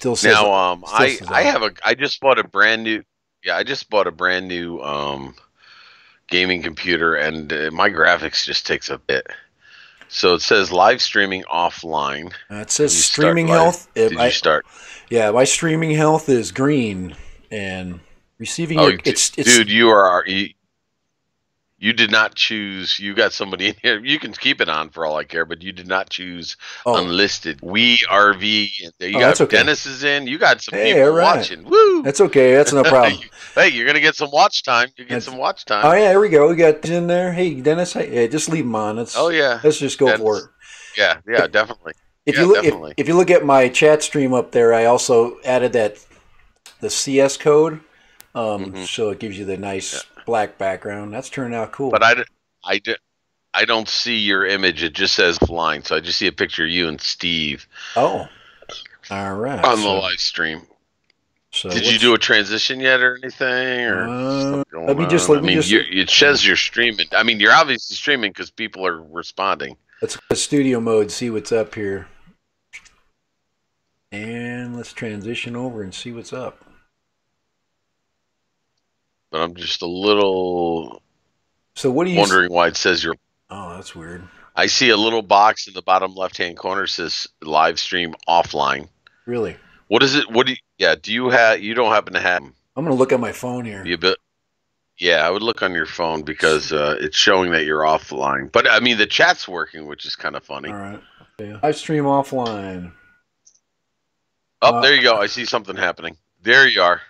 Still says Now, still says on. I just bought a brand new, yeah, I just bought a brand new gaming computer, and my graphics just takes a bit. So it says live streaming offline. It Have says you start streaming live? health. Did you start? Yeah, my streaming health is green, and receiving Oh, your it's dude, you did not choose. You got somebody in here. You can keep it on for all I care, but you did not choose oh unlisted. We RV. You oh that's got okay. Dennis is in. You got some Hey, all people right, watching. Woo! that's okay. That's no problem. Hey, you're gonna get some watch time. You get That's some watch oh time. yeah, here we go. We got in there. Hey, Dennis. Hey, yeah, just leave him on. Oh yeah, Let's just go for Dennis. it. Yeah, yeah, If, definitely. if Yeah, you look definitely. if you look at my chat stream up there, I also added the CS code, Hmm. so it gives you the Yeah. nice black background. That's turning out But cool. I, I don't see your image. It just says flying. So I just see a picture of you and Steve Oh, all right. on the live stream. So Did you do what's a transition yet or anything or stuff let going me just on? I let me mean, just it says you're streaming. I mean, you're obviously streaming because people are responding. let's go to studio mode, see what's up here, and let's transition over and see what's up. But I'm just a little So what do you? wondering why it says you're. Oh, that's weird. I see a little box in the bottom left-hand corner says live stream offline. Really? What is it? What do you, yeah, do you have, you don't happen to have I'm gonna look at my phone here. the ability? Yeah, I would look on your phone because it's showing that you're offline. But I mean, the chat's working, which is kind of All funny. right. Yeah. Live stream offline. Oh, Uh, there you go. I see something happening. There you are.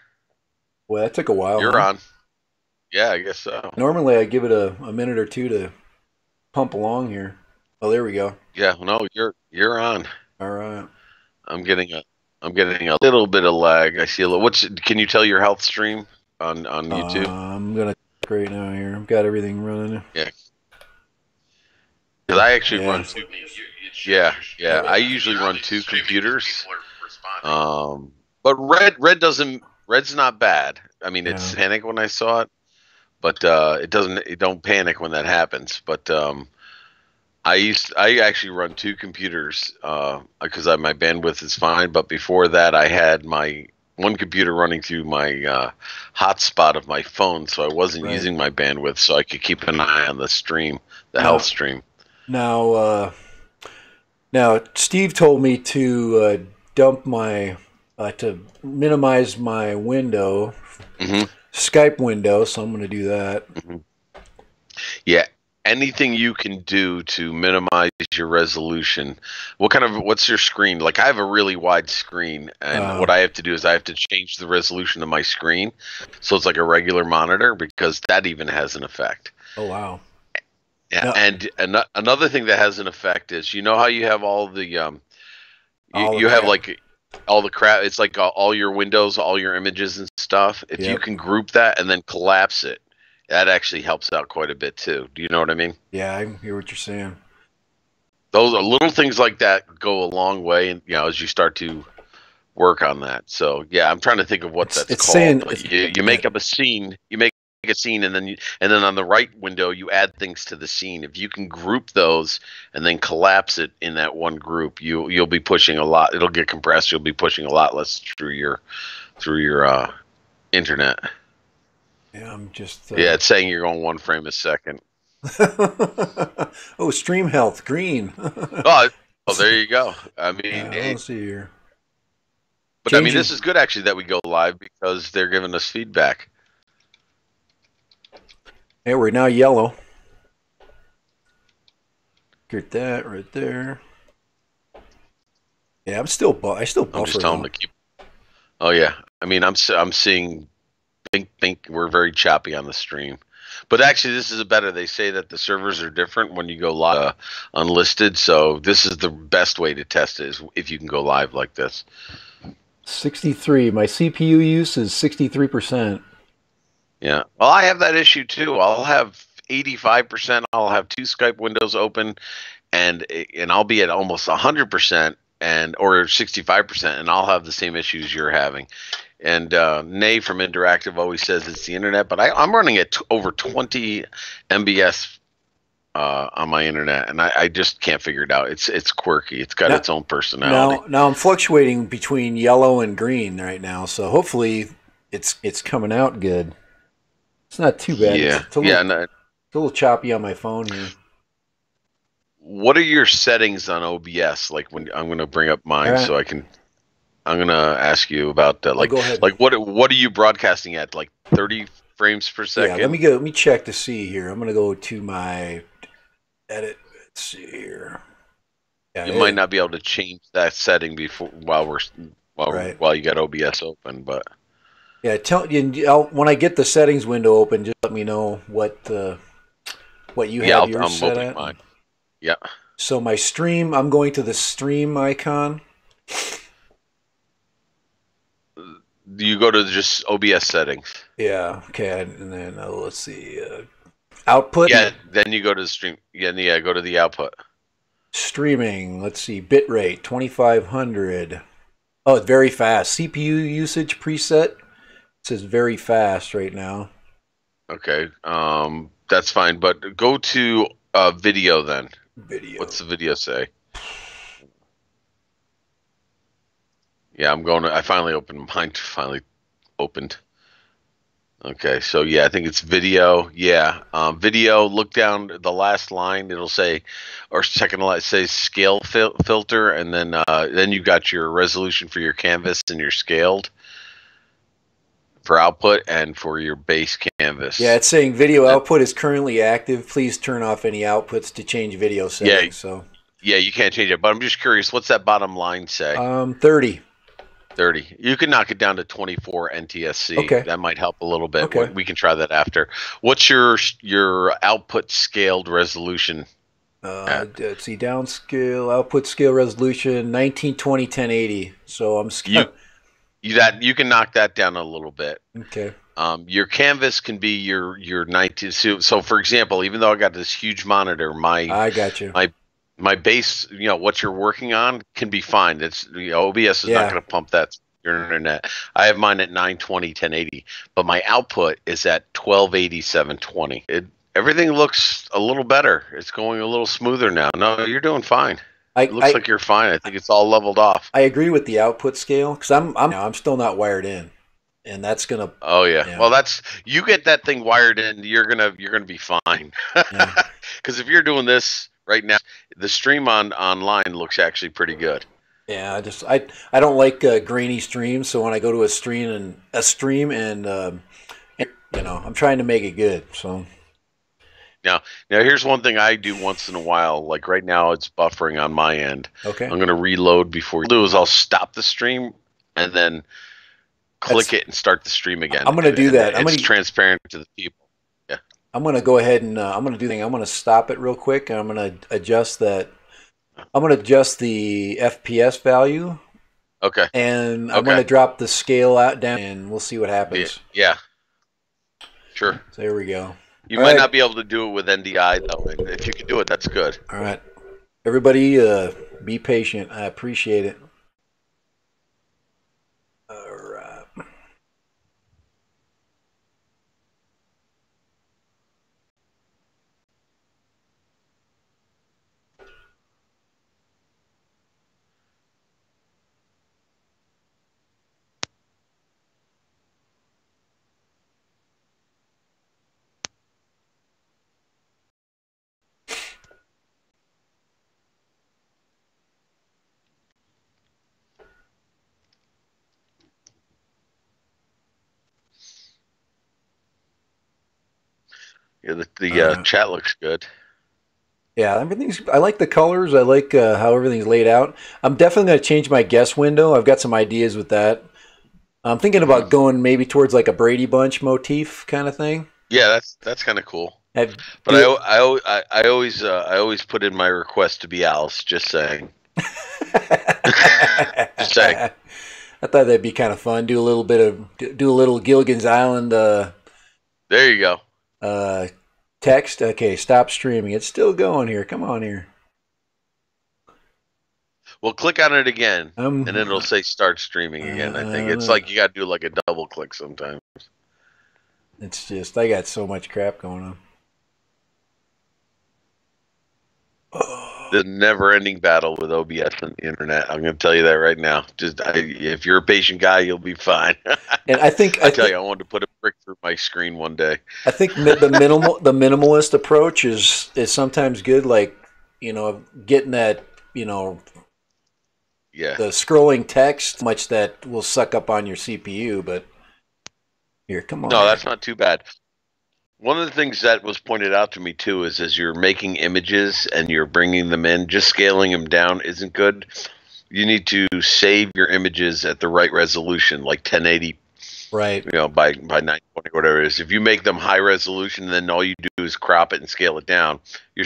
well, that took a while, You're huh? on. Yeah, I guess so. Normally, I give it a minute or two to pump along here. Oh, there we go. Yeah, no, you're on. All right. I'm getting a I'm getting a little bit of lag. I see a little. What's can you tell your health stream on YouTube? I'm gonna check right now here. I've got everything running. Yeah, because I actually Yeah. run two. Yeah, yeah. I usually run two computers. But Red's not bad. I mean, it's Yeah. panic when I saw it, but it don't panic when that happens. But I actually run two computers because my bandwidth is fine. But before that, I had my one computer running through my hotspot of my phone, so I wasn't Right. using my bandwidth, so I could keep an eye on the stream, the health Now, stream. now, now, Steve told me to dump my to minimize my window, Hmm. Skype window. So I'm gonna do that. Hmm. Yeah, anything you can do to minimize your resolution. What's your screen? Like I have a really wide screen, and Uh, what I have to do is I have to change the resolution of my screen so it's like a regular monitor because that even has an effect. oh wow. Yeah, No, and another thing that has an effect is you know how you have all the all the you have crap. like all the crap. It's like all your windows, all your images and stuff. If you Yep. can group that and then collapse it, that actually helps out quite a bit too. Do you know what I mean? Yeah, I hear what you're saying. Those are little things like that go a long way, and as you start to work on that. So yeah, I'm trying to think of what that's It's called, saying but it's you yeah. make up a scene, you make a scene, and then on the right window you add things to the scene. If you can group those and then collapse it in that one group, you'll be pushing a lot. It'll get compressed. You'll be pushing a lot less through your internet. Yeah, I'm just. Yeah, it's saying you're going one frame a second. Oh, stream health green. Oh, there you go. I mean, Let's see here. but I mean, Changing. this is good actually that we go live because they're giving us feedback. Yeah, we're now yellow. Get that right there. Yeah, I still I'm buffer just telling though. them to keep. Oh yeah, I mean, I'm seeing. Think we're very choppy on the stream, but actually, this is a better. They say that the servers are different when you go live unlisted, so this is the best way to test it is if you can go live like this. 63. My CPU use is 63%. Yeah. Well, I have that issue too. I'll have 85%. I'll have two Skype windows open, and I'll be at almost 100% and or 65%, and I'll have the same issues you're having. And Nay from Interactive always says it's the internet, but I'm running at over 20 MBS on my internet, and I just can't figure it out. It's quirky. It's got Now, its own personality. now I'm fluctuating between yellow and green right now, so hopefully it's coming out good. It's not too bad. Yeah, It's a yeah. little And, it's a little choppy on my phone here. what are your settings on OBS? Like when I'm gonna bring up All mine, right, so I can. I'm gonna ask you about I'll go ahead. like what are you broadcasting at? Like 30 frames per Yeah, let second? me go. Let me check to see here. I'm gonna go to my edit. Let's see here. Yeah, You might not be able to change that setting before right. while you got OBS open, but Yeah, tell you when I get the settings window open, just let me know what you yeah, have yours I'm set opening at. mine. Yeah. So my stream, I'm going to the stream icon. You go to just OBS settings. Yeah, okay, and then let's see, output Yeah, then you go to the stream. Yeah, go to the output. streaming. Let's see, bitrate 2500. Oh, it's very fast. CPU usage preset. It says very fast right now. Okay, that's fine. But go to video then. Video. What's the video say? Yeah, I'm going to. I finally opened mine. Finally opened. Okay, so yeah, I think it's video. Yeah, video. Look down the last line. It'll say, or second line says scale filter, and then you got your resolution for your canvas and your scaled for output and for your base canvas. Yeah, it's saying video output is currently active. Please turn off any outputs to change video settings. Yeah, So yeah, you can't change it. But I'm just curious, what's that bottom line say? 30. 30. You can knock it down to 24 NTSC. Okay. That might help a little bit. Okay. We can try that after. What's your output scaled resolution? Let's see, downscale, output scale resolution, 1920 1080. So I'm You can knock that down a little bit. okay. Your canvas can be your 19. So for example, even though I got this huge monitor, I got you. my base, what you're working on can be fine. It's OBS is not going to pump that through your internet. I have mine at 920 1080, but my output is at 1280 720. Everything looks a little better. It's going a little smoother now. No, you're doing fine. It looks like you're fine. I think it's all leveled off. I agree with the output scale because I'm still not wired in, and that's gonna. Oh yeah. Well, you get that thing wired in. You're gonna be fine. Because if you're doing this right now, the stream online looks actually pretty good. Yeah, I don't like grainy streams. So when I go to a stream and I'm trying to make it good. So. Now here's one thing I do once in a while. Like right now, it's buffering on my end. Okay. I'm gonna reload before. I'll stop the stream and then click it and start the stream again. I'm gonna do that. It's transparent to the people. Yeah. I'm gonna go ahead and I'm gonna stop it real quick and I'm gonna adjust that. I'm gonna adjust the FPS value. Okay. And I'm gonna drop the scale out down and we'll see what happens. Yeah. Sure. So there we go. You might not be able to do it with NDI though. If you can do it, that's good. All right. Everybody, be patient. I appreciate it. All right. Yeah, the chat looks good. Yeah, I like the colors. I like how everything's laid out. I'm definitely going to change my guest window. I've got some ideas with that. I'm thinking about going maybe towards like a Brady Bunch motif kind of thing. Yeah, that's kind of cool. But I always put in my request to be Alice. Just saying. Just saying. I thought that'd be kind of fun. Do a little Gilligan's Island. There you go. Text. Okay, stop streaming. It's still going here. Come on here. Well, click on it again, and then it'll say start streaming again. I think it's like you got to do like a double click sometimes. It's just I got so much crap going on. The never-ending battle with OBS and the internet. I'm going to tell you that right now. If you're a patient guy, you'll be fine. And I think I wanted to put a brick through my screen one day. I think the minimalist approach is sometimes good. Like, getting that, Yeah. the scrolling text, much that will suck up on your CPU. But here, come on. No, that's not too bad. One of the things that was pointed out to me too is as you're making images and you're bringing them in, just scaling them down isn't good. You need to save your images at the right resolution, like 1080, right? By 920, whatever it is. If you make them high resolution, then all you do is crop it and scale it down. You're